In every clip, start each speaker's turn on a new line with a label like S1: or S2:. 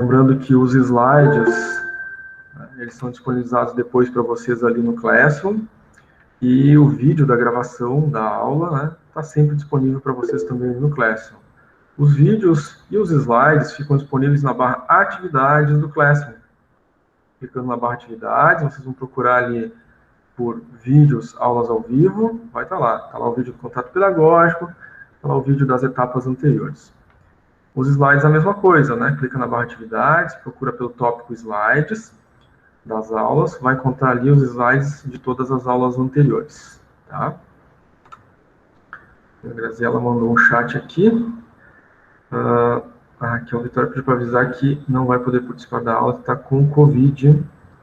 S1: Lembrando que os slides, eles são disponibilizados depois para vocês ali no Classroom, e o vídeo da gravação da aula está sempre disponível para vocês também no Classroom. Os vídeos e os slides ficam disponíveis na barra Atividades do Classroom. Clicando na barra Atividades, vocês vão procurar ali por vídeos, aulas ao vivo, vai estar lá. Está lá o vídeo do contato pedagógico, está lá o vídeo das etapas anteriores. Os slides, a mesma coisa, né? Clica na barra Atividades, procura pelo tópico Slides das aulas, vai encontrar ali os slides de todas as aulas anteriores, tá? A Graziela mandou um chat aqui. Aqui o Vitória pediu para avisar que não vai poder participar da aula, que está com Covid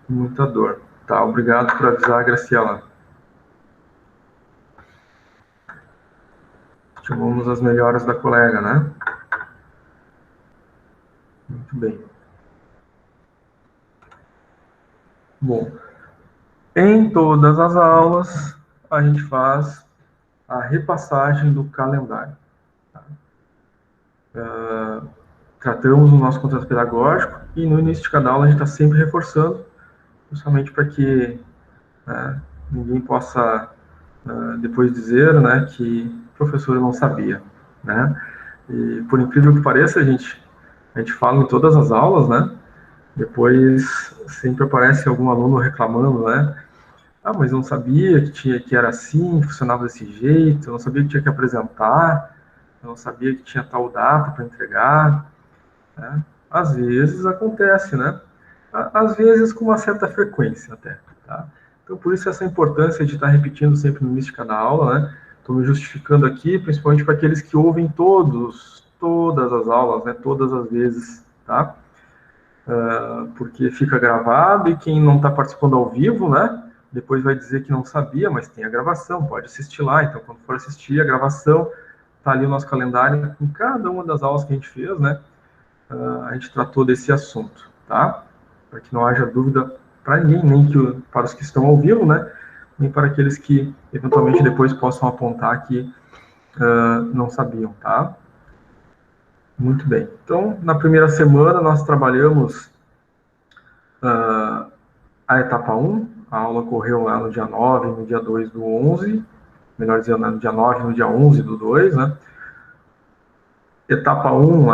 S1: e muita dor. Tá, obrigado por avisar, Graciela. Chamamos as melhoras da colega, né? Muito bem. Bom, em todas as aulas, a gente faz a repassagem do calendário. Tá? Tratamos o nosso contrato pedagógico e no início de cada aula a gente está sempre reforçando, justamente para que ninguém possa depois dizer que o professor não sabia. Né? E por incrível que pareça, a gente fala em todas as aulas, né? Depois sempre aparece algum aluno reclamando, né? Mas eu não sabia que era assim, que funcionava desse jeito, eu não sabia que tinha que apresentar, eu não sabia que tinha tal data para entregar. Né? Às vezes acontece, né? Às vezes com uma certa frequência até. Tá? Então, por isso essa importância de estar repetindo sempre no início de cada aula, né? Estou me justificando aqui, principalmente para aqueles que ouvem todas as aulas, né? Todas as vezes, tá? Porque fica gravado e quem não está participando ao vivo, né? Depois vai dizer que não sabia, mas tem a gravação, pode assistir lá. Então, quando for assistir a gravação, está ali o nosso calendário em cada uma das aulas que a gente fez, né? A gente tratou desse assunto, tá? Para que não haja dúvida para ninguém, nem para os que estão ao vivo, né? Nem para aqueles que eventualmente depois possam apontar que não sabiam, tá? Muito bem. Então, na primeira semana, nós trabalhamos a etapa 1, a aula ocorreu lá no dia 9, no dia 2 do 11, melhor dizendo, no dia 9 no dia 11 do 2, né? Etapa 1,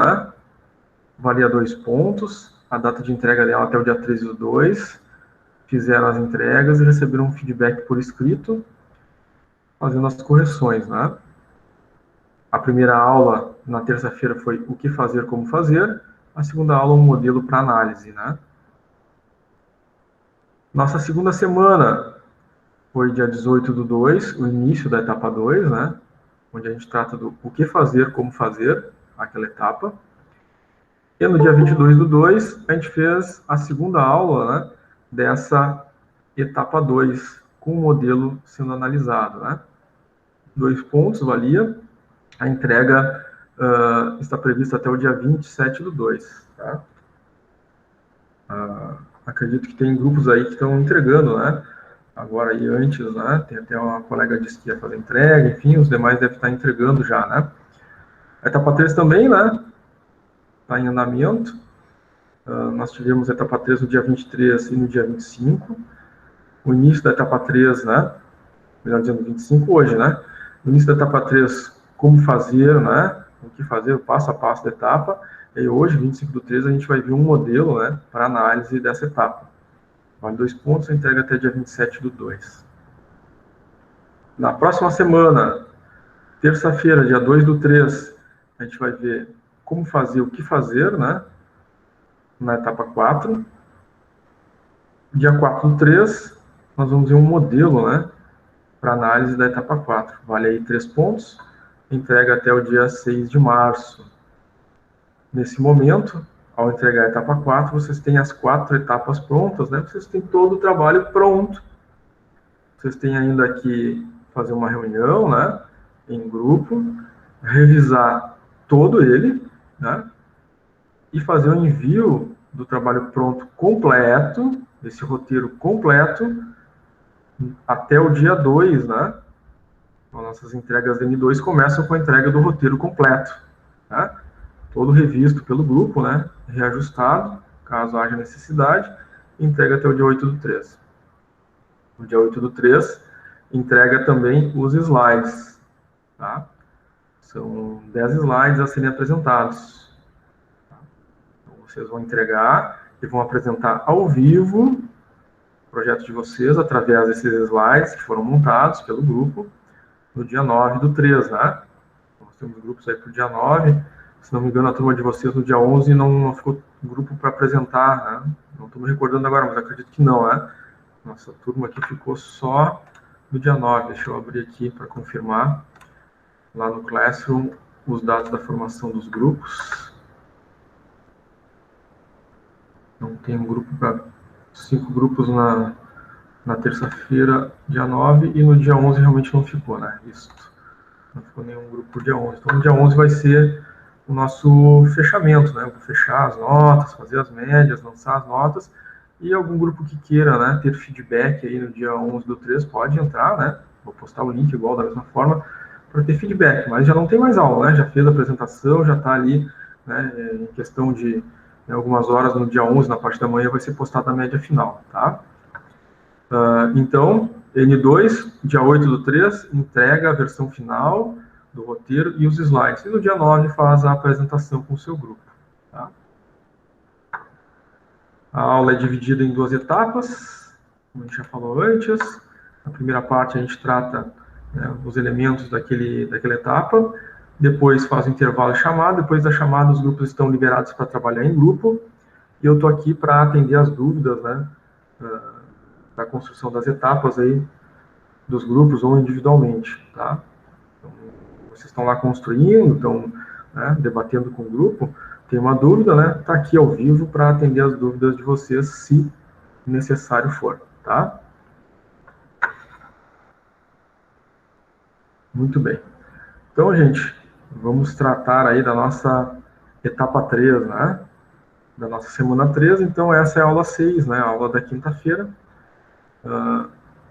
S1: valia 2 pontos, a data de entrega dela até o dia 13 do 2, fizeram as entregas e receberam um feedback por escrito, fazendo as correções, né? A primeira aula, na terça-feira, foi o que fazer, como fazer, a segunda aula, um modelo para análise, né? Nossa segunda semana foi dia 18 do 2, o início da etapa 2, né? Onde a gente trata do o que fazer, como fazer, aquela etapa. E no dia 22 do 2, a gente fez a segunda aula, né? Dessa etapa 2, com o modelo sendo analisado, né? 2 pontos valia. A entrega está prevista até o dia 27 do 2, tá? Acredito que tem grupos aí que estão entregando, né? Agora aí antes, né? Tem até uma colega que disse que ia fazer entrega, enfim, os demais devem estar entregando já, né? A etapa 3 também, né? Está em andamento. Nós tivemos a etapa 3 no dia 23 e no dia 25. O início da etapa 3, né? Melhor dizendo, 25 hoje, né? O início da etapa 3, como fazer, né? O que fazer, o passo a passo da etapa. E hoje, 25 do 3, a gente vai ver um modelo, né? Para análise dessa etapa. Vale 2 pontos, a entrega até dia 27 do 2. Na próxima semana, terça-feira, dia 2 do 3, a gente vai ver como fazer, o que fazer, né? Na etapa 4. Dia 4 do 3, nós vamos ver um modelo, né? Para análise da etapa 4. Vale aí 3 pontos, entrega até o dia 6 de março. Nesse momento, ao entregar a etapa 4, vocês têm as 4 etapas prontas, né? Vocês têm todo o trabalho pronto. Vocês têm ainda que fazer uma reunião, né? Em grupo, revisar todo ele, né? E fazer o envio do trabalho pronto completo, esse roteiro completo, até o dia 2, né? As nossas entregas da N2 começam com a entrega do roteiro completo, tá? todo revisto pelo grupo, né, reajustado, caso haja necessidade, e entrega até o dia 8/3. No dia 8/3, entrega também os slides, tá? São 10 slides a serem apresentados. Então, vocês vão entregar e vão apresentar ao vivo o projeto de vocês através desses slides que foram montados pelo grupo no dia 9/3, né? Nós temos grupos aí para o dia 9. Se não me engano, a turma de vocês no dia 11 não ficou grupo para apresentar, né? Não estou me recordando agora, mas acredito que não, né? Nossa turma aqui ficou só no dia 9. Deixa eu abrir aqui para confirmar. Lá no Classroom, os dados da formação dos grupos. Não tem um grupo para 5 grupos na terça-feira, dia 9, e no dia 11 realmente não ficou, né? Isso. Não ficou nenhum grupo por dia 11. Então, no dia 11 vai ser o nosso fechamento, né? Eu vou fechar as notas, fazer as médias, lançar as notas, e algum grupo que queira, né, ter feedback aí no dia 11/3 pode entrar, né? Vou postar o link igual da mesma forma para ter feedback, mas já não tem mais aula, né? Já fez a apresentação, já está ali, né, em questão de algumas horas no dia 11, na parte da manhã, vai ser postada a média final, tá? Então, N2, dia 8/3, entrega a versão final do roteiro e os slides. E no dia 9 faz a apresentação com o seu grupo. Tá? A aula é dividida em 2 etapas, como a gente já falou antes. Na primeira parte a gente trata, né, os elementos daquela etapa. Depois faz o intervalo e chamada. Depois da chamada os grupos estão liberados para trabalhar em grupo. E eu estou aqui para atender as dúvidas, né, da construção das etapas aí, dos grupos ou individualmente, tá? Então, vocês estão lá construindo, estão, né, debatendo com o grupo, tem uma dúvida, né? Está aqui ao vivo para atender as dúvidas de vocês, se necessário for, tá? Muito bem. Então, gente, vamos tratar aí da nossa etapa 3, né? Da nossa semana 3, então essa é a aula 6, né? A aula da quinta-feira.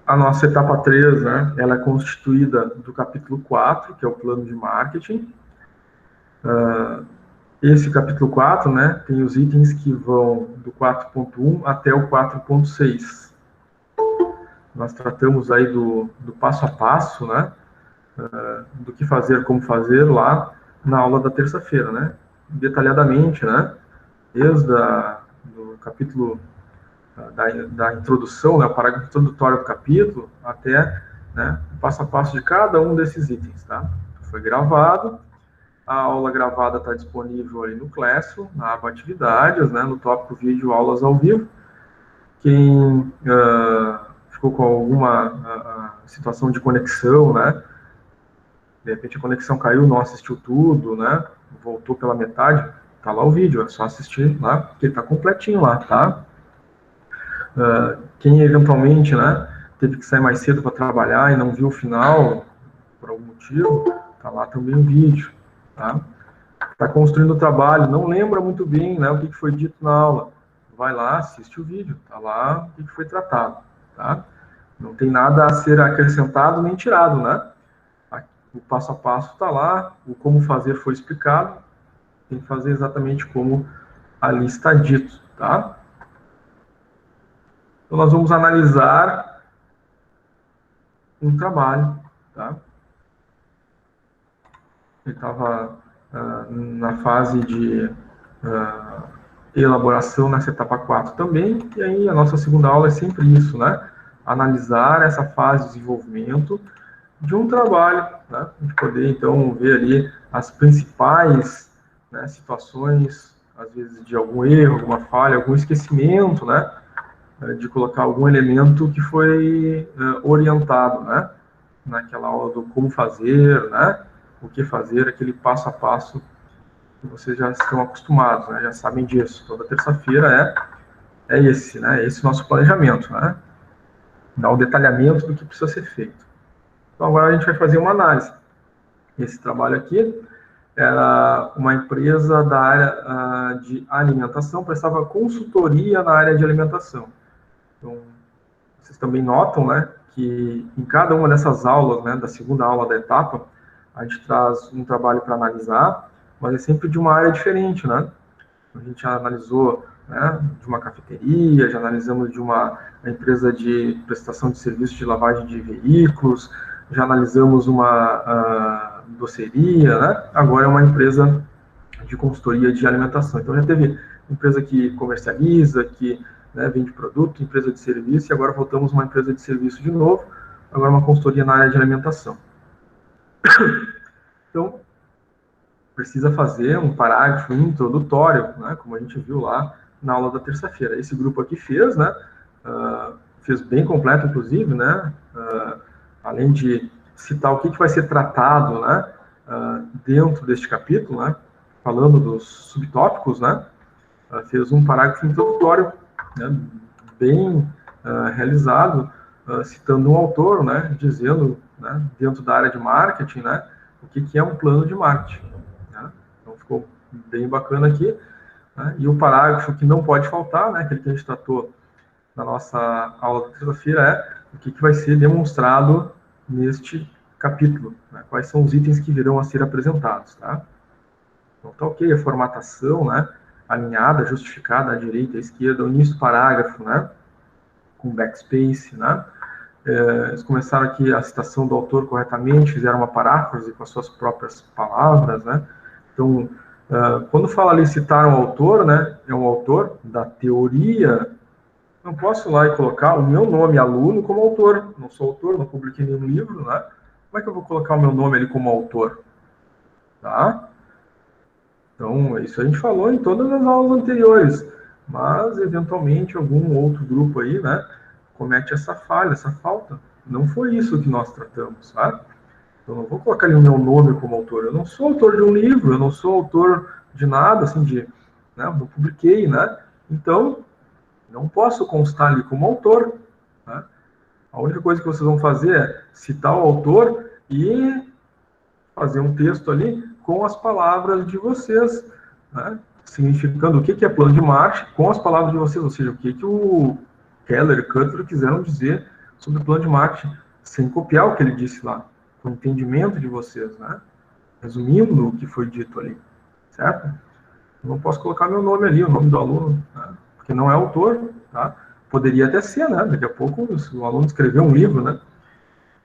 S1: A nossa etapa 3, né, ela é constituída do capítulo 4, que é o plano de marketing. Esse capítulo 4, né, tem os itens que vão do 4.1 até o 4.6. Nós tratamos aí do passo a passo, né, do que fazer, como fazer lá na aula da terça-feira, né, detalhadamente, né, desde do capítulo da introdução, né, o parágrafo introdutório do capítulo, até, né, o passo a passo de cada um desses itens, tá? Foi gravado, a aula gravada está disponível ali no Classroom, na aba Atividades, né, no tópico Vídeo Aulas ao Vivo. Quem ficou com alguma situação de conexão, né, de repente a conexão caiu, não assistiu tudo, né, voltou pela metade, tá lá o vídeo, é só assistir lá, porque ele tá completinho lá, tá? Quem eventualmente, né, teve que sair mais cedo para trabalhar e não viu o final, por algum motivo, tá lá também o vídeo, tá? Está construindo o trabalho, não lembra muito bem, né, o que foi dito na aula, vai lá, assiste o vídeo, tá lá o que foi tratado, tá? Não tem nada a ser acrescentado nem tirado, né? O passo a passo está lá, o como fazer foi explicado, tem que fazer exatamente como ali está dito, tá? Então, nós vamos analisar um trabalho, tá? Ele estava na fase de elaboração nessa etapa 4 também, e aí a nossa segunda aula é sempre isso, né? Analisar essa fase de desenvolvimento de um trabalho, né? A gente poder, então, ver ali as principais, né, situações, às vezes de algum erro, alguma falha, algum esquecimento, né? De colocar algum elemento que foi orientado, né? Naquela aula do como fazer, né? O que fazer, aquele passo a passo que vocês já estão acostumados, né? Já sabem disso. Toda terça-feira é esse, né? Esse nosso planejamento, né? Dar o detalhamento do que precisa ser feito. Então, agora a gente vai fazer uma análise. Esse trabalho aqui era uma empresa da área de alimentação, prestava consultoria na área de alimentação. Então, vocês também notam, né, que em cada uma dessas aulas, né, da segunda aula da etapa, a gente traz um trabalho para analisar, mas é sempre de uma área diferente, né? A gente já analisou, né, de uma cafeteria, já analisamos de uma empresa de prestação de serviço de lavagem de veículos, já analisamos uma doceria, né? Agora é uma empresa de consultoria de alimentação. Então já teve empresa que comercializa, que, né, vende produto, empresa de serviço, e agora voltamos a uma empresa de serviço de novo, agora uma consultoria na área de alimentação. Então, precisa fazer um parágrafo introdutório, né, como a gente viu lá na aula da terça-feira. Esse grupo aqui fez, né, fez bem completo, inclusive, né, além de citar o que vai ser tratado, né, dentro deste capítulo, né, falando dos subtópicos, né, fez um parágrafo introdutório, né, bem realizado, citando um autor, né, dizendo, né, dentro da área de marketing, né, o que é um plano de marketing. Né? Então ficou bem bacana aqui. Né? E o parágrafo que não pode faltar, né, aquele que a gente tratou na nossa aula da terça-feira, é o que vai ser demonstrado neste capítulo, né? Quais são os itens que virão a ser apresentados, tá? Então tá ok, a formatação, né, alinhada, justificada à direita, à esquerda, o início do parágrafo, né, com backspace, né, eles começaram aqui a citação do autor corretamente, fizeram uma paráfrase com as suas próprias palavras, né, então, quando fala ali citar um autor, né, é um autor da teoria, não posso ir lá e colocar o meu nome, aluno, como autor, não sou autor, não publiquei nenhum livro, né, como é que eu vou colocar o meu nome ali como autor, tá? Então, isso a gente falou em todas as aulas anteriores, mas, eventualmente, algum outro grupo aí, né, comete essa falha, essa falta. Não foi isso que nós tratamos, tá? Eu não vou colocar ali o meu nome como autor. Eu não sou autor de um livro, eu não sou autor de nada, assim, né, não publiquei, né? Então, não posso constar ali como autor, né? A única coisa que vocês vão fazer é citar o autor e fazer um texto ali com as palavras de vocês, né? Significando o que é plano de marcha com as palavras de vocês, ou seja, o que o Keller e Cutler quiseram dizer sobre o plano de marcha, sem copiar o que ele disse lá, com o entendimento de vocês, né? Resumindo o que foi dito ali, certo? Eu não posso colocar meu nome ali, o nome do aluno, né? Porque não é autor, tá? Poderia até ser, né? Daqui a pouco o aluno escreveu um livro, né?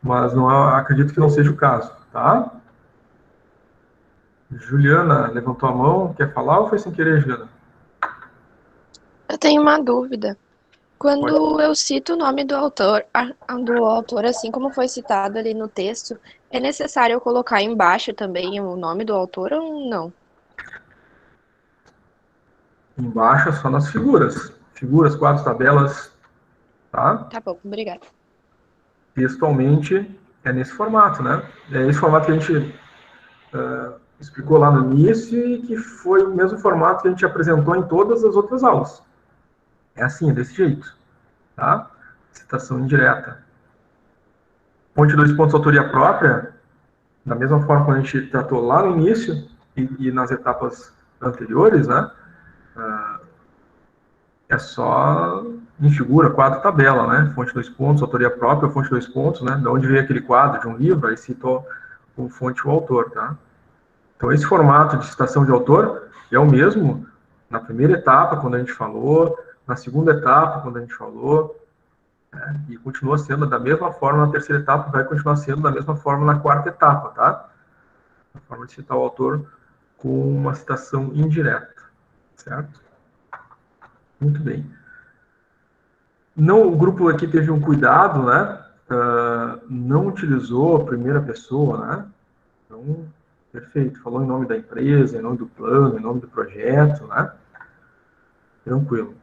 S1: Mas não, acredito que não seja o caso, tá? Juliana levantou a mão, quer falar ou foi sem querer, Juliana?
S2: Eu tenho uma dúvida.
S1: Pode.
S2: Quando eu cito o nome do autor, assim como foi citado ali no texto, é necessário eu colocar embaixo também o nome do autor ou não?
S1: Embaixo é só nas figuras. Figuras, quadros, tabelas, tá?
S2: Tá bom, obrigada.
S1: Textualmente é nesse formato, né? É esse formato que a gente explicou lá no início e que foi o mesmo formato que a gente apresentou em todas as outras aulas. É assim, é desse jeito, tá? Citação indireta. Fonte 2 pontos, autoria própria, da mesma forma que a gente tratou lá no início e nas etapas anteriores, né? É só em figura, quadro, tabela, né? Fonte 2 pontos, autoria própria, fonte 2 pontos, né? De onde veio aquele quadro de um livro, aí citou o fonte o autor, tá? Então, esse formato de citação de autor é o mesmo na primeira etapa, quando a gente falou, na segunda etapa, quando a gente falou, né? E continua sendo da mesma forma na terceira etapa, vai continuar sendo da mesma forma na quarta etapa, tá? A forma de citar o autor com uma citação indireta, certo? Muito bem. Não, o grupo aqui teve um cuidado, né? Não utilizou a primeira pessoa, né? Então, perfeito. Falou em nome da empresa, em nome do plano, em nome do projeto, né? Tranquilo.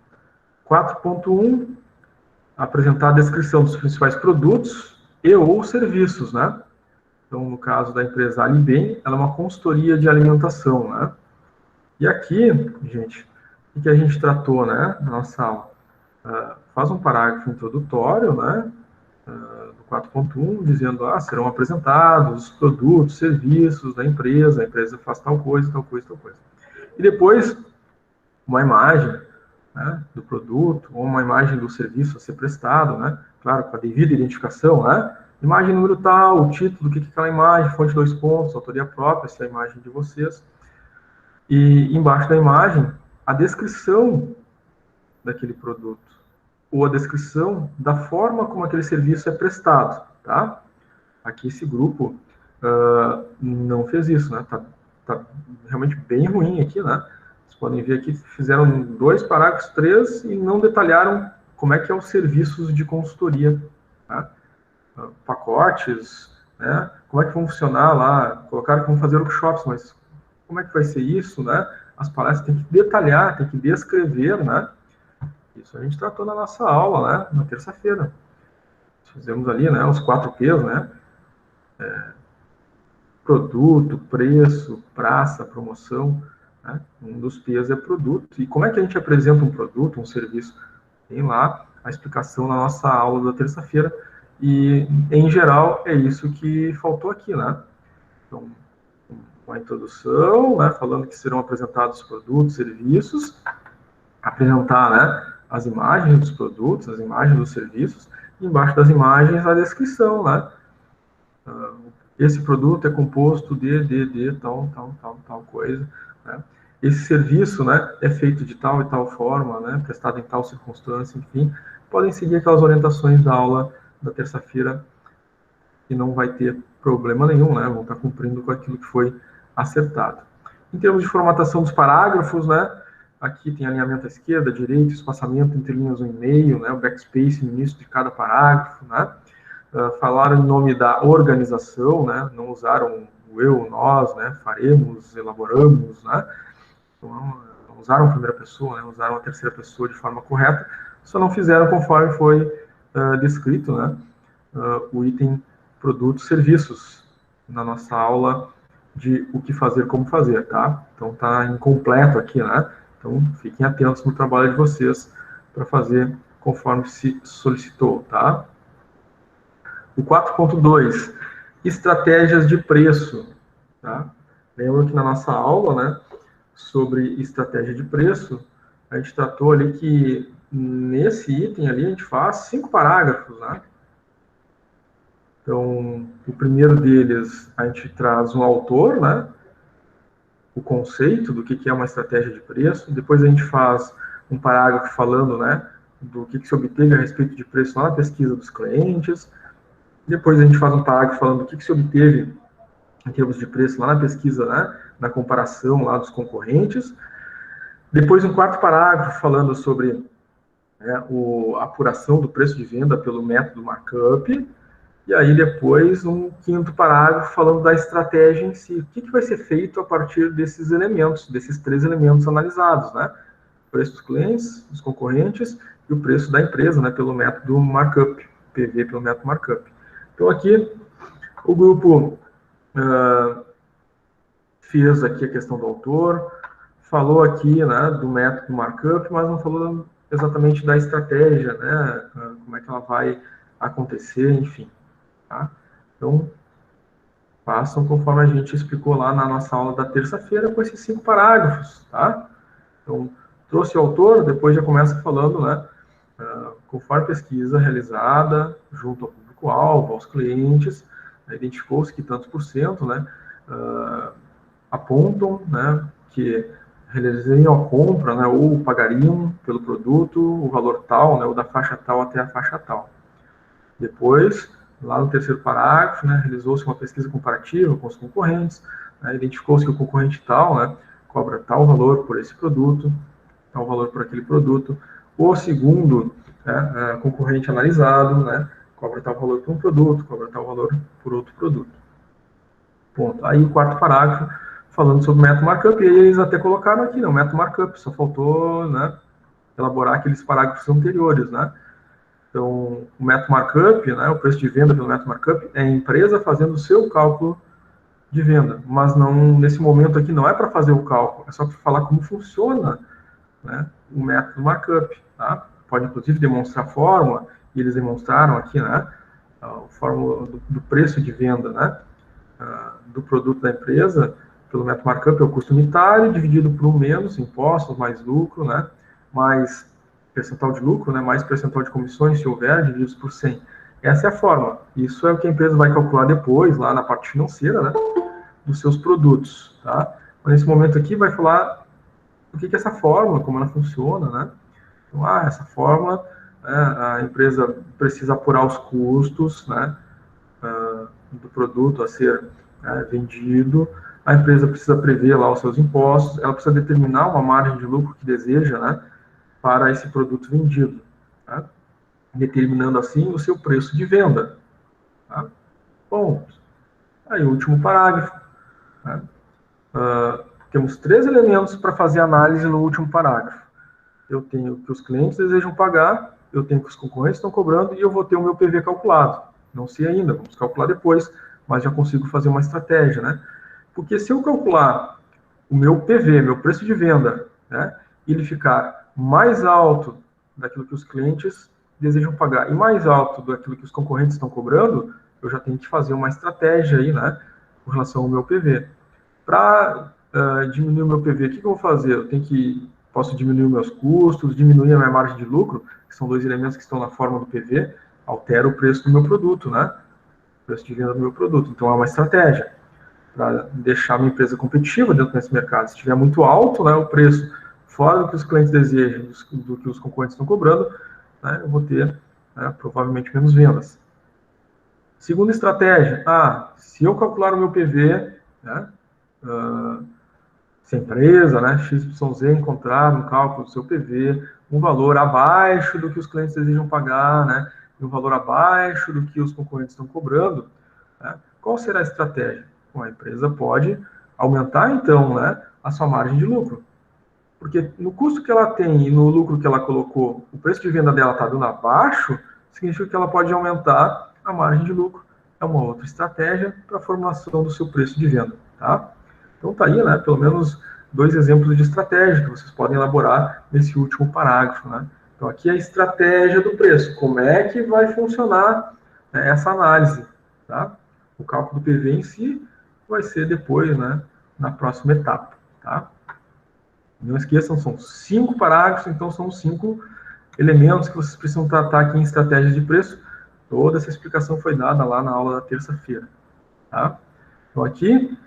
S1: 4.1, apresentar a descrição dos principais produtos e ou serviços, né? Então, no caso da empresa Alibem, ela é uma consultoria de alimentação, né? E aqui, gente, o que a gente tratou, né, na nossa aula? Faz um parágrafo introdutório, né, do 4.1, dizendo, serão apresentados os produtos, serviços da empresa, a empresa faz tal coisa, tal coisa, tal coisa. E depois, uma imagem, né, do produto, ou uma imagem do serviço a ser prestado, né, claro, com a devida identificação, né, imagem número tal, o título, o que é aquela imagem, fonte 2 pontos, autoria própria, essa é a imagem de vocês, E embaixo da imagem, a descrição daquele produto, ou a descrição da forma como aquele serviço é prestado, tá? Aqui esse grupo não fez isso, né? Tá realmente bem ruim aqui, né? Vocês podem ver aqui, fizeram 2 parágrafos, 3, e não detalharam como é que é os serviços de consultoria, tá? Pacotes, né? Como é que vão funcionar lá, colocaram que vão fazer workshops, mas como é que vai ser isso, né? As palestras tem que detalhar, tem que descrever, né? Isso a gente tratou na nossa aula, né? Na terça-feira. Fizemos ali, né? Os 4 P's, né? Produto, preço, praça, promoção, né? Um dos P's é produto. E como é que a gente apresenta um produto, um serviço? Tem lá a explicação na nossa aula da terça-feira. E, em geral, é isso que faltou aqui, né? Então, uma introdução, né? Falando que serão apresentados produtos, serviços, apresentar, né? As imagens dos produtos, as imagens dos serviços, e embaixo das imagens a descrição, né? Esse produto é composto de tal coisa, né? Esse serviço, né, é feito de tal e tal forma, né, prestado em tal circunstância, enfim, podem seguir aquelas orientações da aula da terça-feira e não vai ter problema nenhum, né, vão estar cumprindo com aquilo que foi acertado. Em termos de formatação dos parágrafos, né, aqui tem alinhamento à esquerda, à direita, espaçamento entre linhas no e-mail, né, o backspace no início de cada parágrafo, né, falaram em nome da organização, né, não usaram o eu, nós, né, faremos, elaboramos, né, então, não usaram a primeira pessoa, né, usaram a terceira pessoa de forma correta, só não fizeram conforme foi descrito, né, o item produtos, serviços, na nossa aula de o que fazer, como fazer, tá? Então tá incompleto aqui, né? Então fiquem atentos no trabalho de vocês para fazer conforme se solicitou, tá? O 4.2, estratégias de preço, tá? Lembra que na nossa aula, né, sobre estratégia de preço, a gente tratou ali que nesse item ali a gente faz 5 parágrafos, né? Então, o primeiro deles, a gente traz um autor, né? O conceito do que é uma estratégia de preço. Depois a gente faz um parágrafo falando, né, do que se obteve a respeito de preço lá na pesquisa dos clientes. Depois a gente faz um parágrafo falando do que se obteve em termos de preço lá na pesquisa, né, na comparação lá dos concorrentes. Depois um quarto parágrafo falando sobre, né, a apuração do preço de venda pelo método markup. E aí depois um quinto parágrafo falando da estratégia em si. O que vai ser feito a partir desses elementos, desses 3 elementos analisados, né? O preço dos clientes, dos concorrentes e o preço da empresa, né, pelo método markup, PV pelo método markup. Então aqui o grupo fez aqui a questão do autor, falou aqui, né, do método markup, mas não falou exatamente da estratégia, né, como é que ela vai acontecer, enfim. Tá? Então, façam conforme a gente explicou lá na nossa aula da terça-feira com esses 5 parágrafos, tá? Então, trouxe o autor, depois já começa falando, né, conforme pesquisa realizada junto ao público-alvo, aos clientes, identificou-se que tantos por cento, né, apontam, né, que realizariam a compra, né, ou pagariam pelo produto o valor tal, né, ou da faixa tal até a faixa tal. Depois, lá no terceiro parágrafo, né, realizou-se uma pesquisa comparativa com os concorrentes, né, identificou-se que o concorrente tal, né, cobra tal valor por esse produto, tal valor por aquele produto. O segundo, né, concorrente analisado, né, cobra tal valor por um produto, cobra tal valor por outro produto. Ponto. Aí o quarto parágrafo, falando sobre o método markup, e eles até colocaram aqui, né, o método markup, só faltou, né, elaborar aqueles parágrafos anteriores, né. Então, o método markup, né, o preço de venda pelo método markup, é a empresa fazendo o seu cálculo de venda. Mas não, nesse momento aqui não é para fazer o cálculo, é só para falar como funciona, né, o método markup. Tá? Pode, inclusive, demonstrar a fórmula, e eles demonstraram aqui, né, a fórmula do preço de venda, né, do produto da empresa pelo método markup é o custo unitário dividido por 1 menos impostos, mais lucro, né, mais percentual de lucro, né, mais percentual de comissões, se houver, divididos por 100. Essa é a fórmula. Isso é o que a empresa vai calcular depois, lá na parte financeira, né, dos seus produtos. Tá? Nesse momento aqui vai falar o que é essa fórmula, como ela funciona, né? Então, essa fórmula, a empresa precisa apurar os custos, né, do produto a ser vendido, a empresa precisa prever lá os seus impostos, ela precisa determinar uma margem de lucro que deseja, né, para esse produto vendido, tá? Determinando assim o seu preço de venda. Tá? Bom, aí o último parágrafo. Né? Temos 3 elementos para fazer análise no último parágrafo. Eu tenho o que os clientes desejam pagar, eu tenho o que os concorrentes estão cobrando e eu vou ter o meu PV calculado. Não sei ainda, vamos calcular depois, mas já consigo fazer uma estratégia, né? Porque se eu calcular o meu PV, meu preço de venda, né, e ele ficar mais alto daquilo que os clientes desejam pagar e mais alto daquilo que os concorrentes estão cobrando, eu já tenho que fazer uma estratégia aí, né, com relação ao meu PV. Para diminuir o meu PV, o que eu vou fazer? Posso diminuir meus custos, diminuir a minha margem de lucro, que são 2 elementos que estão na forma do PV, altera o preço do meu produto, né? O preço de venda do meu produto. Então, é uma estratégia para deixar a minha empresa competitiva dentro desse mercado. Se estiver muito alto, né, o preço fora do que os clientes desejam, do que os concorrentes estão cobrando, né, eu vou ter provavelmente menos vendas. Segunda estratégia, se eu calcular o meu PV, né, se a empresa, né, XYZ, encontrar no cálculo do seu PV um valor abaixo do que os clientes desejam pagar, né, e um valor abaixo do que os concorrentes estão cobrando, né, qual será a estratégia? Bom, a empresa pode aumentar, então, né, a sua margem de lucro. Porque no custo que ela tem e no lucro que ela colocou, o preço de venda dela está dando abaixo, significa que ela pode aumentar a margem de lucro. É uma outra estratégia para a formulação do seu preço de venda, tá? Então tá aí, né, pelo menos 2 exemplos de estratégia que vocês podem elaborar nesse último parágrafo, né? Então aqui é a estratégia do preço, como é que vai funcionar, né, essa análise, tá? O cálculo do PV em si vai ser depois, né, na próxima etapa, tá? Não esqueçam, são 5 parágrafos, então são 5 elementos que vocês precisam tratar aqui em estratégias de preço. Toda essa explicação foi dada lá na aula da terça-feira, tá? Então aqui,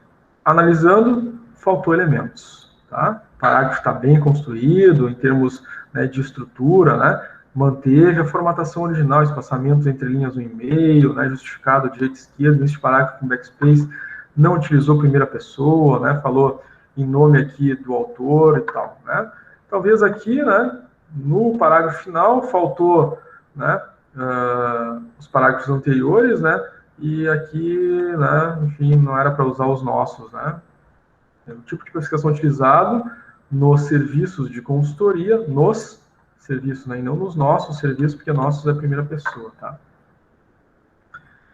S1: analisando, faltou elementos, tá? O parágrafo está bem construído em termos, né, de estrutura, né? Manteve a formatação original, espaçamentos entre linhas no e-mail, né, justificado direita e esquerda, neste parágrafo com backspace, não utilizou primeira pessoa, né, falou em nome aqui do autor e tal, né? Talvez aqui, né, no parágrafo final, faltou, né, os parágrafos anteriores, né, e aqui, né, enfim, não era para usar os nossos, né? É o tipo de classificação utilizado nos serviços de consultoria, nos serviços, né, e não nos nossos serviços, porque nossos é a primeira pessoa, tá?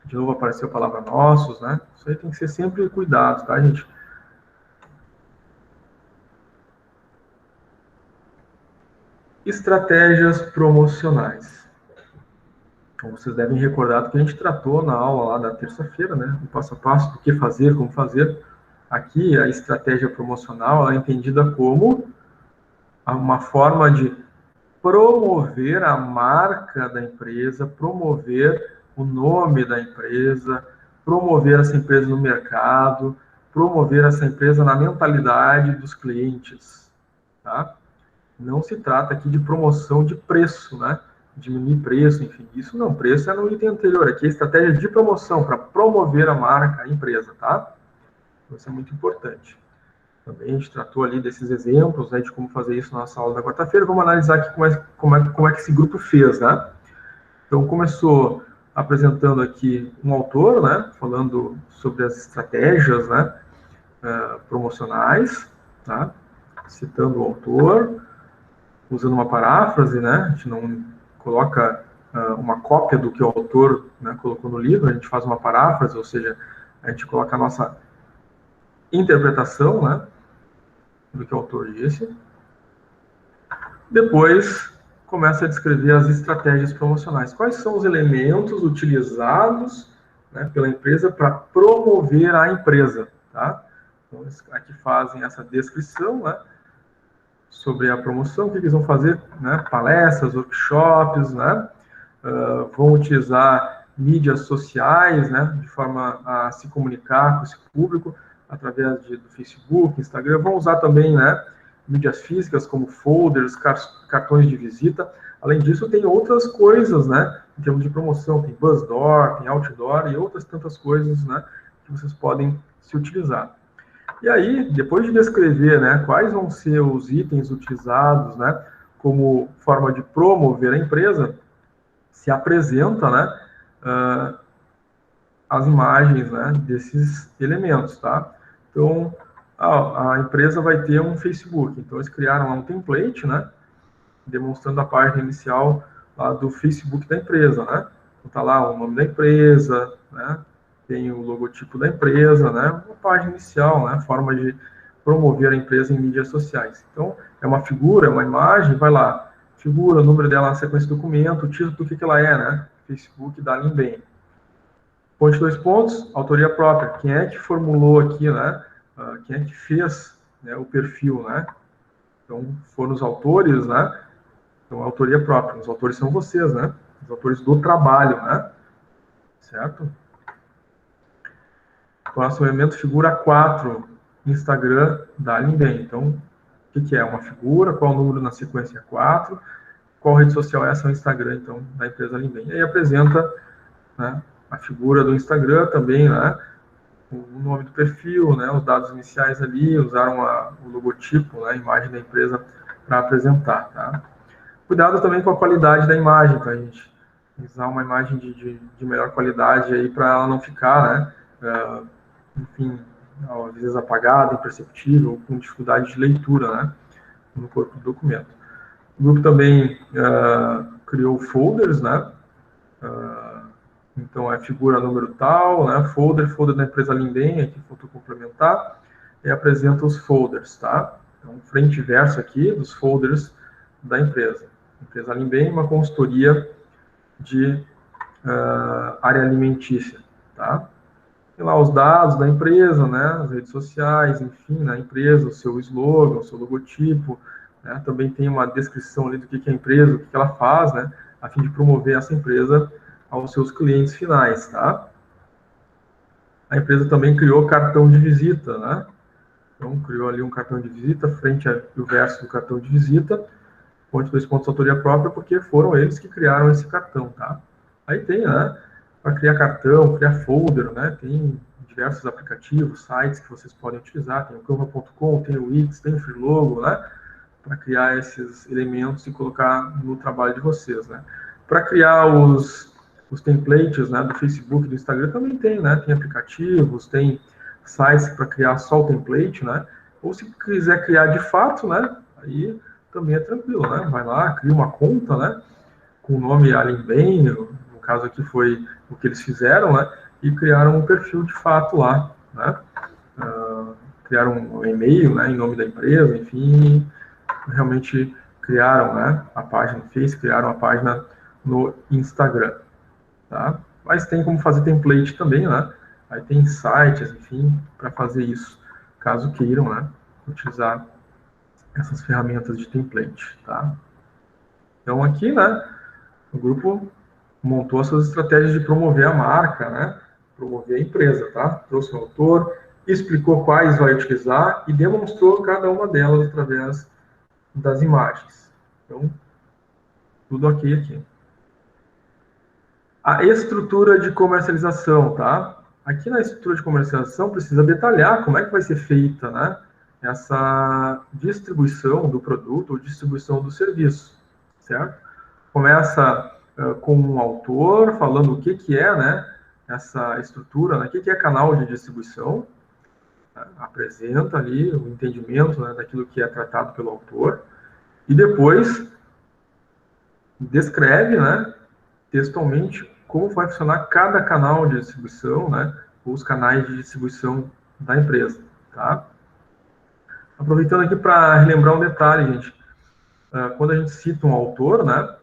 S1: De novo apareceu a palavra nossos, né? Isso aí tem que ser sempre cuidado, tá, gente? Estratégias promocionais. Então, vocês devem recordar do que a gente tratou na aula lá da terça-feira, né? O passo a passo do que fazer, como fazer. Aqui, a estratégia promocional é entendida como uma forma de promover a marca da empresa, promover o nome da empresa, promover essa empresa no mercado, promover essa empresa na mentalidade dos clientes, tá? Não se trata aqui de promoção de preço, né? Diminuir preço, enfim, isso não, preço é no item anterior, aqui é estratégia de promoção, para promover a marca, a empresa, tá? Isso é muito importante. Também a gente tratou ali desses exemplos, né, de como fazer isso na nossa aula da quarta-feira. Vamos analisar aqui como é que esse grupo fez, né? Então, começou apresentando aqui um autor, né, falando sobre as estratégias, né, promocionais, tá? Citando o autor, usando uma paráfrase, né? A gente não coloca uma cópia do que o autor, né, colocou no livro, a gente faz uma paráfrase, ou seja, a gente coloca a nossa interpretação, né, do que o autor disse. Depois, começa a descrever as estratégias promocionais. Quais são os elementos utilizados, né, pela empresa para promover a empresa, tá? Então, aqui fazem essa descrição, né, sobre a promoção, o que eles vão fazer, né, palestras, workshops, né, vão utilizar mídias sociais, né, de forma a se comunicar com esse público, através do Facebook, Instagram, vão usar também, né, mídias físicas como folders, cartões de visita. Além disso, tem outras coisas, né, em termos de promoção, tem BuzzDoor, tem Outdoor e outras tantas coisas, né, que vocês podem se utilizar. E aí, depois de descrever, né, quais vão ser os itens utilizados, né, como forma de promover a empresa, se apresenta, né, as imagens, né, desses elementos, tá? Então, a empresa vai ter um Facebook. Então, eles criaram lá um template, né, demonstrando a página inicial lá do Facebook da empresa, né? Então, tá lá o nome da empresa, né? Tem o logotipo da empresa, né? Uma página inicial, né? Forma de promover a empresa em mídias sociais. Então, é uma figura, é uma imagem, vai lá, figura, o número dela na sequência do documento, o título do que ela é, né? Facebook da Limbem. Ponte 2 pontos, autoria própria. Quem é que formulou aqui, né? Quem é que fez, né, o perfil, né? Então, foram os autores, né? Então, a autoria própria. Os autores são vocês, né? Os autores do trabalho, né? Certo? Próximo elemento, figura 4, Instagram da Limbem. Então, o que é? Uma figura, qual o número na sequência 4, qual rede social é essa? O Instagram, então, da empresa Limbem. E aí apresenta, né, a figura do Instagram também, né? O nome do perfil, né? Os dados iniciais ali, usaram o logotipo, né, a imagem da empresa para apresentar, tá? Cuidado também com a qualidade da imagem, tá, gente? Usar uma imagem de melhor qualidade aí para ela não ficar, né? Enfim, às vezes apagada, imperceptível, com dificuldade de leitura, né? No corpo do documento. O grupo também criou folders, né? Então, é figura número tal, né? Folder da empresa Limbem, aqui foto complementar, e apresenta os folders, tá? Então, frente e verso aqui dos folders da empresa. Empresa Limbem, uma consultoria de área alimentícia, tá? Tem lá os dados da empresa, né? As redes sociais, enfim, na empresa, o seu slogan, o seu logotipo, né? Também tem uma descrição ali do que é a empresa, o que ela faz, né? A fim de promover essa empresa aos seus clientes finais, tá? A empresa também criou cartão de visita, né? Então, criou ali um cartão de visita, frente ao verso do cartão de visita, ponte 2 pontos, autoria própria, porque foram eles que criaram esse cartão, tá? Aí tem, né, para criar cartão, criar folder, né, tem diversos aplicativos, sites que vocês podem utilizar, tem o Canva.com, tem o Wix, tem o Freelogo, né, para criar esses elementos e colocar no trabalho de vocês, né. Para criar os templates, né, do Facebook, do Instagram também tem, né, tem aplicativos, tem sites para criar só o template, né, ou se quiser criar de fato, né, aí também é tranquilo, né, vai lá, cria uma conta, né, com o nome Limbem, no caso aqui foi o que eles fizeram, né, e criaram um perfil de fato lá, né, criaram um e-mail, né, em nome da empresa, enfim, realmente criaram, né, a página no Face, criaram a página no Instagram, tá? Mas tem como fazer template também, né, aí tem sites, enfim, para fazer isso, caso queiram, né, utilizar essas ferramentas de template, tá? Então aqui, né, o grupo montou as suas estratégias de promover a marca, né? Promover a empresa, tá? Trouxe o autor, explicou quais vai utilizar e demonstrou cada uma delas através das imagens. Então, tudo ok aqui. A estrutura de comercialização, tá? Aqui na estrutura de comercialização precisa detalhar como é que vai ser feita, né? Essa distribuição do produto ou distribuição do serviço, certo? Começa com um autor falando o que é, né, essa estrutura, né, o que é canal de distribuição, né, apresenta ali o entendimento, né, daquilo que é tratado pelo autor, e depois descreve, né, textualmente como vai funcionar cada canal de distribuição, né, os canais de distribuição da empresa, tá? Aproveitando aqui para relembrar um detalhe, gente, quando a gente cita um autor, né,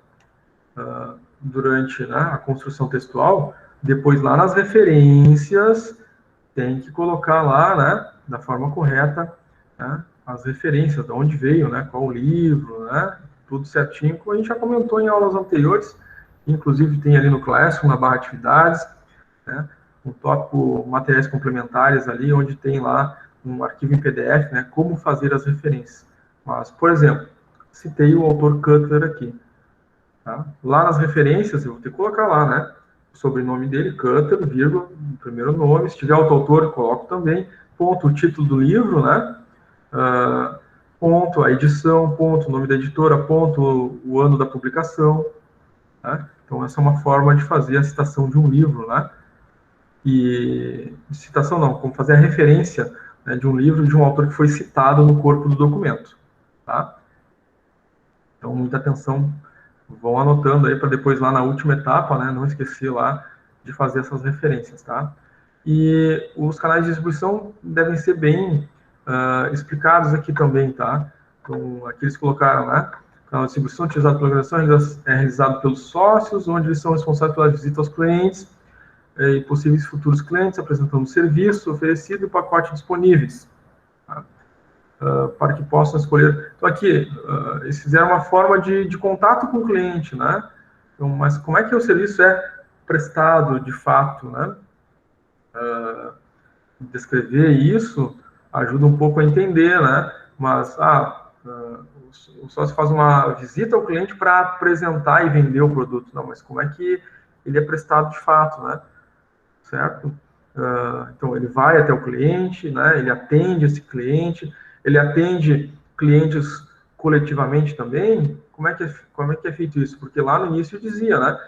S1: durante, né, a construção textual, depois lá nas referências tem que colocar lá, né, da forma correta, né, as referências, de onde veio, né, qual livro, né, tudo certinho, como a gente já comentou em aulas anteriores, inclusive tem ali no Classroom, na barra atividades, né, um tópico materiais complementares ali, onde tem lá um arquivo em PDF, né, como fazer as referências. Mas, por exemplo, citei o autor Cutler aqui. Tá? Lá nas referências, eu vou ter que colocar lá, né, o sobrenome dele, Cutler, vírgula, o primeiro nome, se tiver outro autor, coloco também, ponto, o título do livro, né, ponto, a edição, ponto, o nome da editora, ponto, o ano da publicação, né? Então, essa é uma forma de fazer a citação de um livro, né? E citação não, como fazer a referência, né, de um livro de um autor que foi citado no corpo do documento, tá? Então, muita atenção, vão anotando aí para depois lá na última etapa, né, não esquecer lá de fazer essas referências, tá? E os canais de distribuição devem ser bem explicados aqui também, tá? Então, aqui eles colocaram, né? O canal de distribuição utilizado pela organização é realizado pelos sócios, onde eles são responsáveis pela visita aos clientes e possíveis futuros clientes, apresentando o serviço oferecido e o pacote disponíveis, tá? Para que possam escolher. Então, aqui, eles fizeram uma forma de contato com o cliente, né? Então, mas como é que o serviço é prestado, de fato, né? Descrever isso ajuda um pouco a entender, né? Mas, o sócio faz uma visita ao cliente para apresentar e vender o produto. Não, mas como é que ele é prestado de fato, né? Certo? Então, ele vai até o cliente, né? Ele atende esse cliente, ele atende clientes coletivamente também. Como é que é feito isso? Porque lá no início eu dizia, né?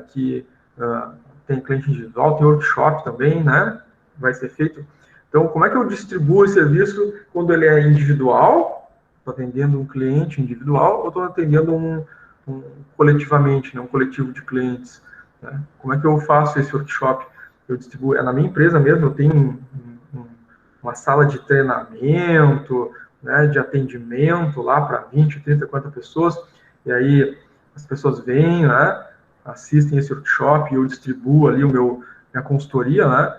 S1: Que tem cliente individual, tem workshop também, né? Vai ser feito. Então, como é que eu distribuo esse serviço quando ele é individual? Estou atendendo um cliente individual ou estou atendendo coletivamente, né? Um coletivo de clientes, né? Como é que eu faço esse workshop? Eu distribuo, na minha empresa mesmo, eu tenho uma sala de treinamento, né, de atendimento lá para 20, 30, 40 pessoas, e aí as pessoas vêm, né, assistem esse workshop, e eu distribuo ali minha consultoria, né.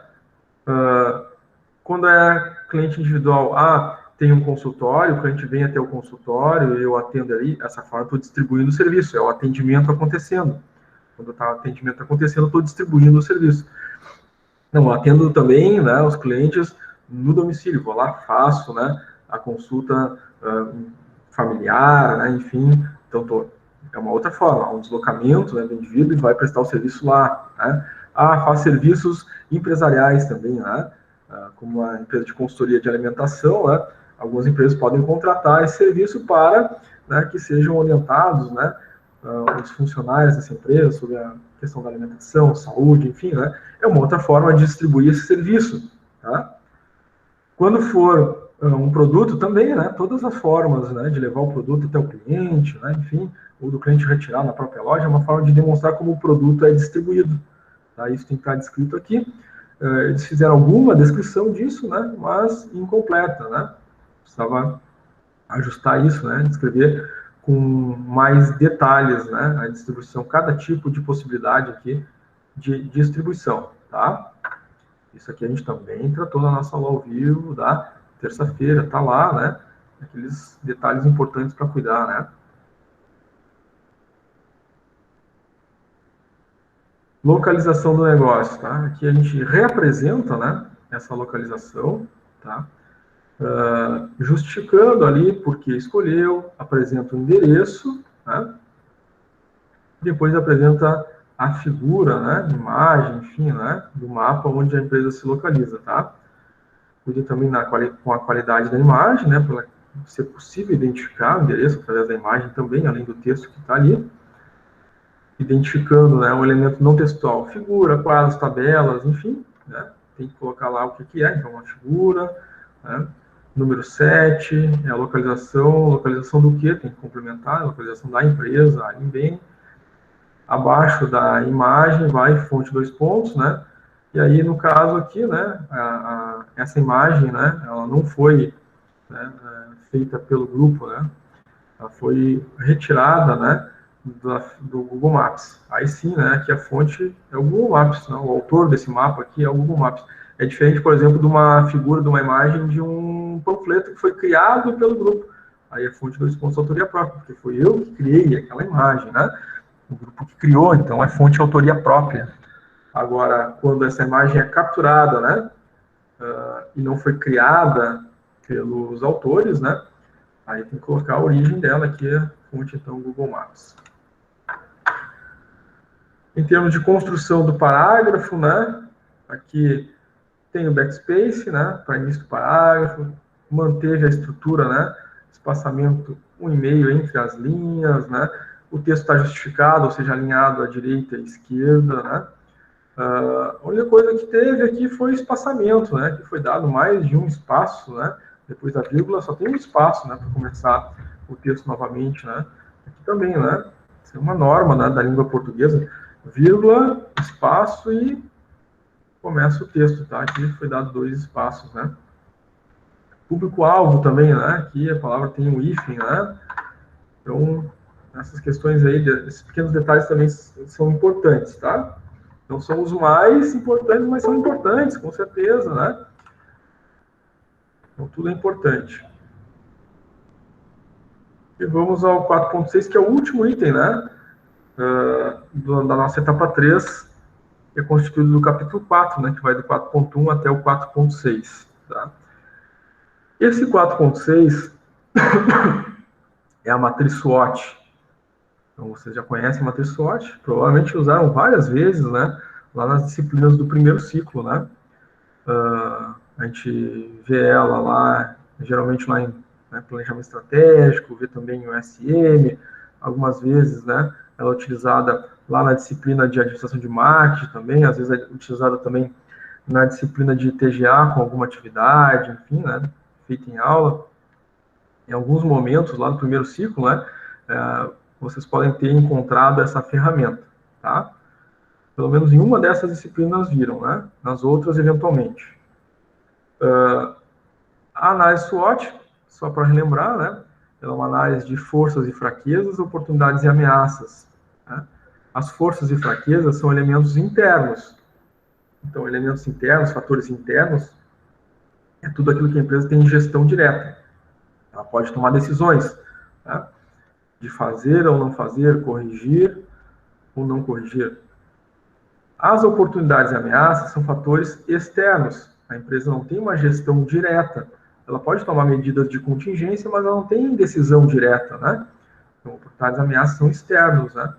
S1: Quando é cliente individual, tem um consultório, o cliente vem até o consultório, eu atendo ali, dessa forma eu estou distribuindo o serviço, é o atendimento acontecendo. Quando está o atendimento acontecendo, eu estou distribuindo o serviço. Não, eu atendo também, né, os clientes no domicílio, vou lá, faço, né, a consulta familiar, né, enfim, então é uma outra forma, um deslocamento, né, do indivíduo e vai prestar o serviço lá, né. Faz serviços empresariais também, né, como a empresa de consultoria de alimentação, né, algumas empresas podem contratar esse serviço para, né, que sejam orientados, né, os funcionários dessa empresa sobre a questão da alimentação, saúde, enfim, né, é uma outra forma de distribuir esse serviço, tá? Quando for um produto também, né, todas as formas, né, de levar o produto até o cliente, né, enfim, ou do cliente retirar na própria loja, é uma forma de demonstrar como o produto é distribuído, tá? Isso tem que estar descrito aqui. Eles fizeram alguma descrição disso, né, mas incompleta, né? Precisava ajustar isso, né, descrever com mais detalhes, né, a distribuição, cada tipo de possibilidade aqui de distribuição, tá? Isso aqui a gente também tratou na nossa aula ao vivo da terça-feira, tá lá, né? Aqueles detalhes importantes para cuidar, né? Localização do negócio, tá? Aqui a gente reapresenta, né, essa localização, tá? Justificando ali por que escolheu, apresenta o endereço, né? Depois apresenta a figura, né, imagem, enfim, né, do mapa onde a empresa se localiza, tá? Cuida também com a qualidade da imagem, né, para ser possível identificar o endereço através da imagem também, além do texto que está ali. Identificando, né, um elemento não textual, figura, quadros, tabelas, enfim, né, tem que colocar lá o que é, então uma figura, né. Número 7 é a localização do que? Tem que complementar, a localização da empresa, ali bem. Abaixo da imagem vai fonte 2 pontos, né? E aí, no caso aqui, né, essa imagem, né, ela não foi, né, feita pelo grupo, né? Ela foi retirada, né, do Google Maps. Aí sim, né, que a fonte é o Google Maps, né? O autor desse mapa aqui é o Google Maps. É diferente, por exemplo, de uma figura, de uma imagem de um panfleto que foi criado pelo grupo. Aí a fonte 2 pontos autoria própria, porque foi eu que criei aquela imagem, né? O grupo que criou, então é fonte autoria própria. Agora, quando essa imagem é capturada, né, e não foi criada pelos autores, né, aí tem que colocar a origem dela, que é a fonte, então, Google Maps. Em termos de construção do parágrafo, né, aqui tem o backspace, né, para início do parágrafo, manteve a estrutura, né, espaçamento 1,5 entre as linhas, né, o texto está justificado, ou seja, alinhado à direita e à esquerda, né. A única coisa que teve aqui foi espaçamento, né, que foi dado mais de um espaço, né, depois da vírgula só tem um espaço, né, para começar o texto novamente, né. Aqui também, né, isso é uma norma, né, da língua portuguesa, vírgula, espaço e começa o texto, tá? Aqui foi dado 2 espaços, né? Público-alvo também, né? Aqui a palavra tem um hífen, né? Então, essas questões aí, esses pequenos detalhes também são importantes, tá? Não são os mais importantes, mas são importantes, com certeza, né? Então, tudo é importante. E vamos ao 4.6, que é o último item, né? Da nossa etapa 3, que é constituído do capítulo 4, né? Que vai do 4.1 até o 4.6, tá? Esse 4.6 é a matriz SWOT. Então, vocês já conhecem a matriz SWOT, provavelmente usaram várias vezes, né? Lá nas disciplinas do primeiro ciclo, né? A gente vê ela lá, geralmente lá em, né, planejamento estratégico, vê também o SM, algumas vezes, né? Ela é utilizada lá na disciplina de administração de marketing também, às vezes é utilizada também na disciplina de TGA com alguma atividade, enfim, né? Feita em aula. Em alguns momentos, lá no primeiro ciclo, né, vocês podem ter encontrado essa ferramenta, tá? Pelo menos em uma dessas disciplinas viram, né? Nas outras, eventualmente. A análise SWOT, só para relembrar, né, ela é uma análise de forças e fraquezas, oportunidades e ameaças, né? As forças e fraquezas são elementos internos. Então, elementos internos, fatores internos, é tudo aquilo que a empresa tem em gestão direta. Ela pode tomar decisões, né, de fazer ou não fazer, corrigir ou não corrigir. As oportunidades e ameaças são fatores externos. A empresa não tem uma gestão direta. Ela pode tomar medidas de contingência, mas ela não tem decisão direta, né? Então, oportunidades e ameaças são externos, né?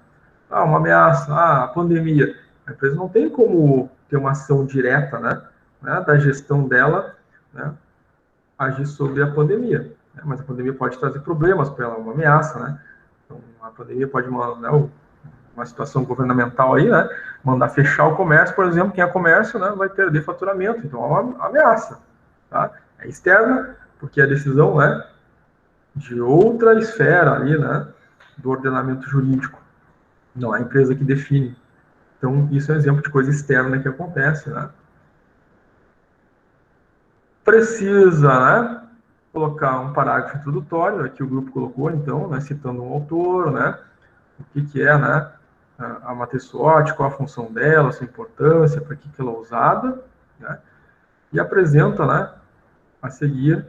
S1: Uma ameaça, a pandemia. A empresa não tem como ter uma ação direta, né, da gestão dela, né, agir sobre a pandemia. Né? Mas a pandemia pode trazer problemas para ela, uma ameaça, né? Então, a pandemia pode, né, uma situação governamental aí, né, mandar fechar o comércio, por exemplo, quem é comércio, né, vai perder faturamento, então é uma ameaça, tá? É externa, porque é decisão, né, de outra esfera ali, né, do ordenamento jurídico, não é a empresa que define. Então, isso é um exemplo de coisa externa que acontece, né. Precisa, né, colocar um parágrafo introdutório, aqui o grupo colocou, então, né, citando um autor, né, o que é, né, a matriz SWOT, qual a função dela, sua importância, para que ela é usada, né, e apresenta, né, a seguir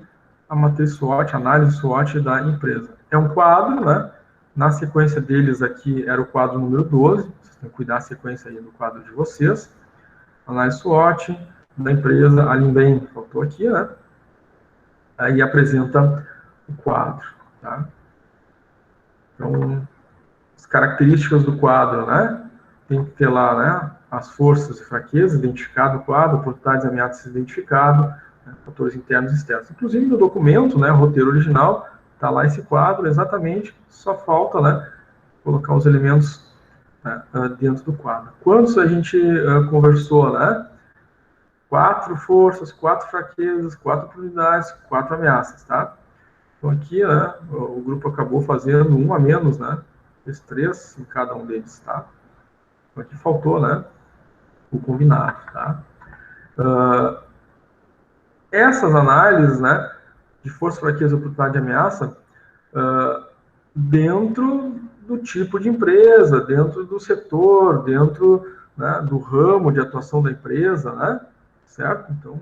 S1: a matriz SWOT, a análise SWOT da empresa. É um quadro, né, na sequência deles aqui era o quadro número 12, vocês têm que cuidar da sequência aí do quadro de vocês, análise SWOT da empresa, ali bem, faltou aqui, né, aí apresenta o quadro, tá? Então, as características do quadro, né? Tem que ter lá, né, as forças e fraquezas identificado no quadro, oportunidades e ameaças identificado, né, fatores internos e externos. Inclusive no documento, né, o roteiro original, tá lá esse quadro exatamente, só falta, né, colocar os elementos, né, dentro do quadro. Quantos a gente conversou, né? 4 forças, 4 fraquezas, 4 oportunidades, 4 ameaças, tá? Então aqui, né, o grupo acabou fazendo um a menos, né? Fez 3 em cada um deles, tá? Então aqui faltou, né, o combinado, tá? Essas análises, né, de força, fraqueza, oportunidade e ameaça, dentro do tipo de empresa, dentro do setor, dentro, né, do ramo de atuação da empresa, né? Certo? Então,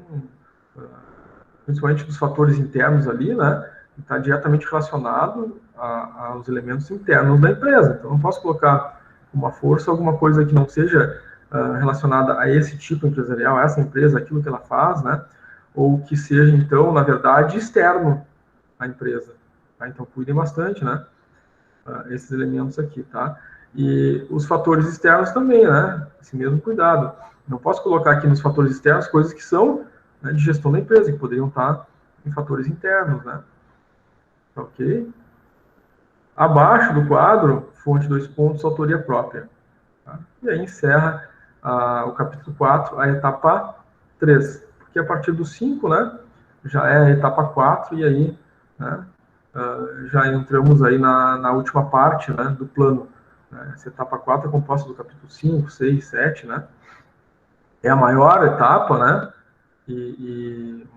S1: principalmente dos fatores internos ali, né? Está diretamente relacionado aos elementos internos da empresa. Então, não posso colocar uma força, alguma coisa que não seja relacionada a esse tipo empresarial, a essa empresa, aquilo que ela faz, né? Ou que seja, então, na verdade, externo à empresa. Tá? Então, cuidem bastante, né? Esses elementos aqui, tá? E os fatores externos também, né? Esse mesmo cuidado. Não posso colocar aqui nos fatores externos coisas que são, né, de gestão da empresa, que poderiam estar em fatores internos, né? Ok? Abaixo do quadro, fonte 2 pontos, autoria própria. Tá? E aí encerra o capítulo 4, a etapa 3. Porque a partir do 5, né, já é a etapa 4, e aí, né, já entramos aí na última parte, né, do plano. Né? Essa etapa 4 é composta do capítulo 5, 6, 7, né? É a maior etapa, né?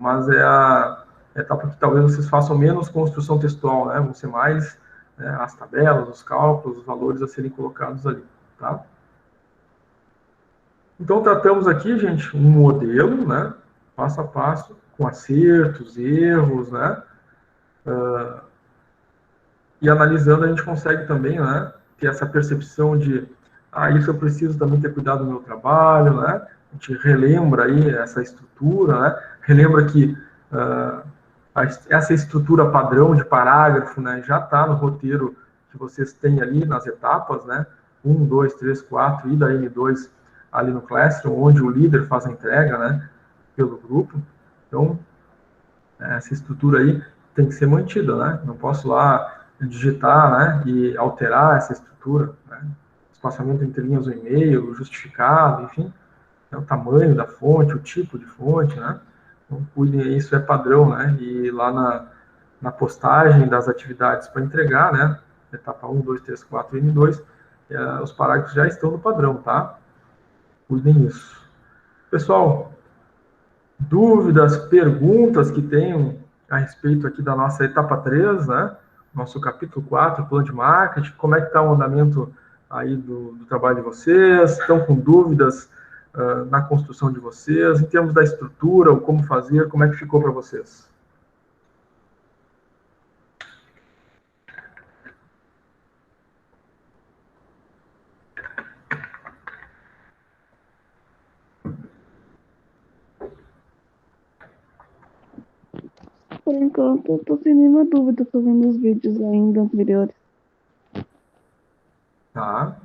S1: Mas é a etapa que talvez vocês façam menos construção textual, né? Vão ser mais, né, as tabelas, os cálculos, os valores a serem colocados ali, tá? Então, tratamos aqui, gente, um modelo, né? Passo a passo, com acertos, erros, né? E analisando, a gente consegue também, né? Ter essa percepção de, isso eu preciso também ter cuidado do meu trabalho, né? A gente relembra aí essa estrutura, né? Relembra que essa estrutura padrão de parágrafo, né? Já está no roteiro que vocês têm ali nas etapas, né? 1, 2, 3, 4 e da N2 ali no Classroom, onde o líder faz a entrega, né? Pelo grupo. Então, essa estrutura aí tem que ser mantida, né? Não posso lá digitar, né, e alterar essa estrutura, né? Espaçamento entre linhas do e-mail, justificado, enfim, né, o tamanho da fonte, o tipo de fonte, né? Então, cuidem, isso é padrão, né? E lá na postagem das atividades para entregar, né? Etapa 1, 2, 3, 4 e N2, os parágrafos já estão no padrão, tá? Cuidem isso. Pessoal, dúvidas, perguntas que tenham a respeito aqui da nossa etapa 3, né? Nosso capítulo 4, plano de marketing, como é que está o andamento aí do trabalho de vocês, estão com dúvidas na construção de vocês, em termos da estrutura, o como fazer, como é que ficou para vocês?
S3: Por enquanto, eu tô sem nenhuma dúvida, tô vendo os vídeos ainda anteriores.
S1: Tá.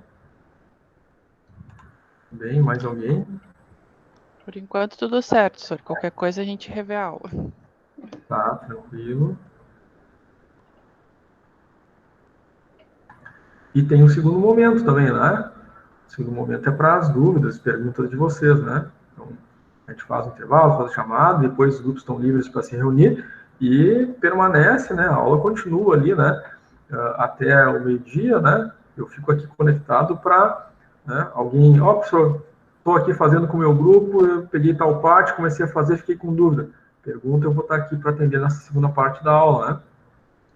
S1: Bem, mais alguém?
S4: Por enquanto, tudo certo, senhor. Qualquer coisa a gente revê a aula.
S1: Tá, tranquilo. E tem o segundo momento também, né? O segundo momento é para as dúvidas, perguntas de vocês, né? Então, a gente faz o intervalo, faz a chamada, depois os grupos estão livres para se reunir e permanece, né? A aula continua ali, né? Até o meio-dia, né? Eu fico aqui conectado para, né, alguém, professor, estou aqui fazendo com o meu grupo, eu peguei tal parte, comecei a fazer, fiquei com dúvida. Pergunta, eu vou estar aqui para atender nessa segunda parte da aula, né?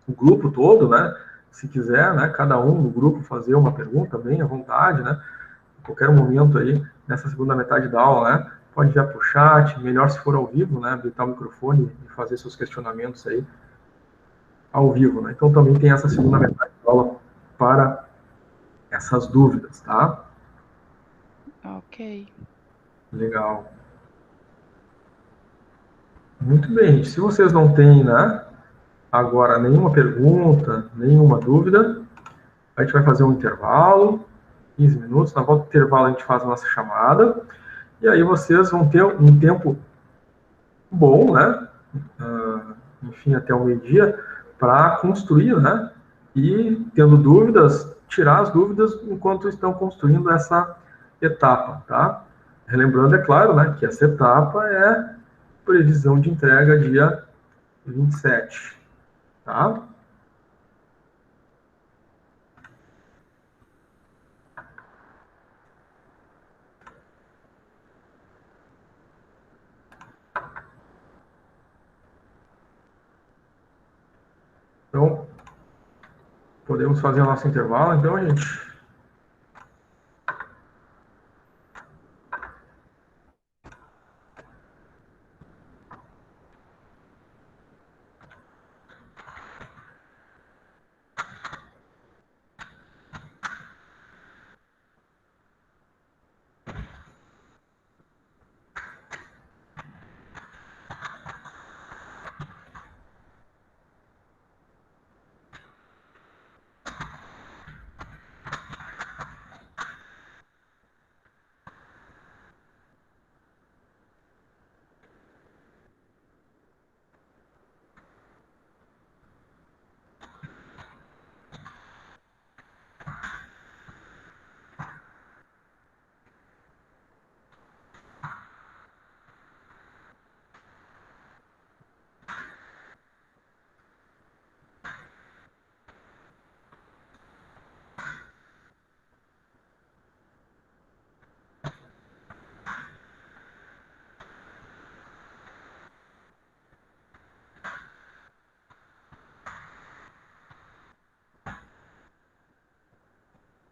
S1: O grupo todo, né? Se quiser, né? Cada um do grupo fazer uma pergunta, bem à vontade, né? Em qualquer momento aí, nessa segunda metade da aula, né? Pode enviar para o chat, melhor se for ao vivo, né? Habilitar o microfone e fazer seus questionamentos aí ao vivo, né? Então também tem essa segunda metade da aula para essas dúvidas, tá?
S4: Ok.
S1: Legal. Muito bem. Se vocês não têm, né, agora nenhuma pergunta, nenhuma dúvida, a gente vai fazer um intervalo, 15 minutos. Na volta do intervalo a gente faz a nossa chamada. E aí vocês vão ter um tempo bom, né? Enfim, até o meio-dia, para construir, né? E, tendo dúvidas, tirar as dúvidas enquanto estão construindo essa etapa, tá? Relembrando, é claro, né, que essa etapa é previsão de entrega dia 27, tá? Então, podemos fazer o nosso intervalo, então, gente.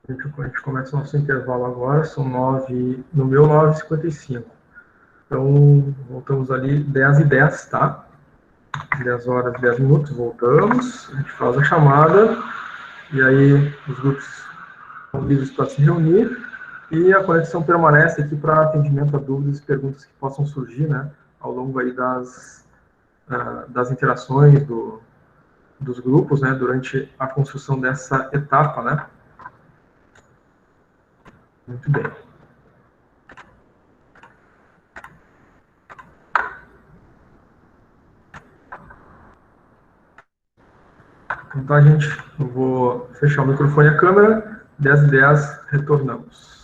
S1: A gente começa o nosso intervalo agora, são 9, no meu 9h55. Então, voltamos ali 10h10, tá? 10 horas, 10 minutos, voltamos, a gente faz a chamada, e aí os grupos estão livres para se reunir, e a conexão permanece aqui para atendimento a dúvidas e perguntas que possam surgir, né, ao longo aí das interações dos grupos, né, durante a construção dessa etapa, né. Muito bem. Então, eu vou fechar o microfone e a câmera, 10h10, retornamos.